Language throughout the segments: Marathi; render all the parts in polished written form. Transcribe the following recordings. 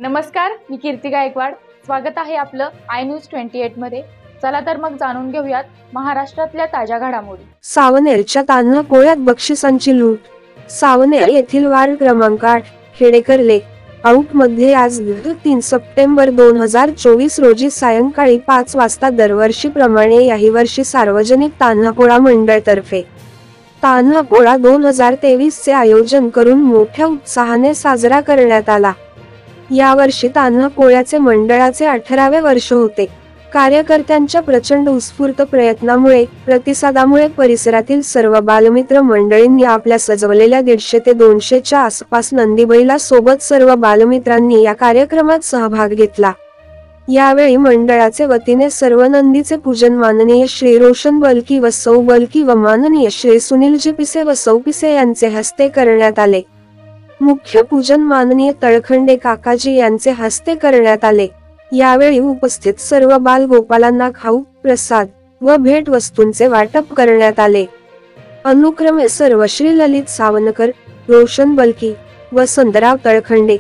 नमस्कार, मी कीर्ती गायकवाड. स्वागत आहे आपलं आय न्यूज 28 मध्ये. चला तर मग जाणून घेऊयात महाराष्ट्रातल्या ताज्या घडामोडी. सावनेरच्या तान्हा पोळ्यात बक्षिसांची लूट. सावनेर येथील वार्ड क्रमांक 8 खेडेकर लेक आउट मध्ये आज 3 सप्टेंबर 2024 रोजी सायंकाळी 5 वाजता दरवर्षीप्रमाणे याही वर्षी सार्वजनिक तान्हापोळा मंडळतर्फे तान्हापोळा 2023 चे आयोजन करून मोठ्या उत्साहाने साजरा करण्यात आला. यावर्षी तान्हापोळ्याचे मंडळाचे 18वे वर्ष होते. कार्यकर्त्यांच्या प्रचंड उत्स्फूर्त प्रयत्नामुळे प्रतिसादामुळे परिसरातील सर्व बालमित्र मंडळींनी आपल्या सजवलेल्या 150 ते 200च्या आसपास नंदीबैला सोबत सर्व बालमित्रांनी या कार्यक्रमात सहभाग घेतला. यावेळी मंडळाचे वतीने सर्व नंदीचे पूजन माननीय श्री रोशन बलकी व सौ बलकी व माननीय श्री सुनीलजी पिसे व सौ पिसे यांचे हस्ते करण्यात आले. मुख्य पूजन माननीय तळखंडे काकाजी यांचे हस्ते करण्यात आले. यावेळी उपस्थित सर्व बाल गोपालांना खाऊ, प्रसाद व भेट वस्तूंचे वाटप करण्यात आले. अनुक्रमे सर्व श्री ललित सावनकर, रोशन बलकी, वसंतराव तळखंडे,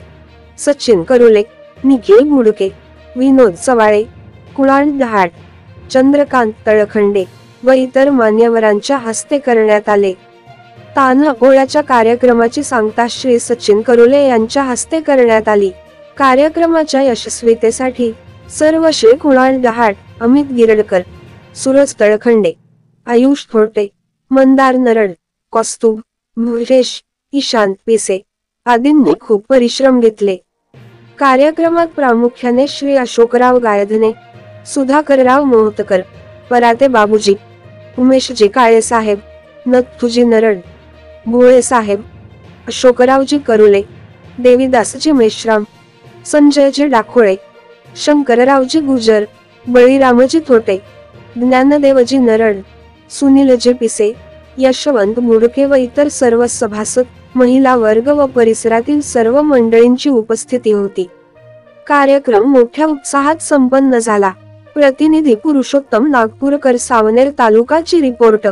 सचिन करुले, निखिल बुडके, विनोद चवाळे, कुणाल दहाट, चंद्रकांत तळखंडे व इतर मान्यवरांच्या हस्ते करण्यात आले. तान्हापोळ्याच्या कार्यक्रमाची सांगता श्री सचिन करुले यांच्या हस्ते करण्यात आली. कार्यक्रमाच्या यशस्वीतेसाठी सर्व श्री कुणाल दहाट, अमित गिरडकर, सूरज तळखंडे, आयुष थोटे, मंदार नरड, कौस्तुभ भुरेश, ईशांत पिसे आदींनी खूप परिश्रम घेतले. कार्यक्रमात प्रामुख्याने श्री अशोकराव गायधने, सुधाकरराव मोहतकर, पराते बाबूजी, उमेशजी काळेसाहेब, नथुजी नरड, भोळे साहेब, अशोकरावजी करुले, देवीदासजी मेश्राम, संजयजी डाकोळे, शंकररावजी गुजर, बळीरामजी थोटे, ज्ञानदेवजी नरड, सुनीलजी पिसे, यशवंत मुडके व इतर सर्व सभासद, महिला वर्ग व परिसरातील सर्व मंडळींची उपस्थिती होती. कार्यक्रम मोठ्या उत्साहात संपन्न झाला. प्रतिनिधी पुरुषोत्तम नागपूरकर, सावनेर तालुकाची रिपोर्टर.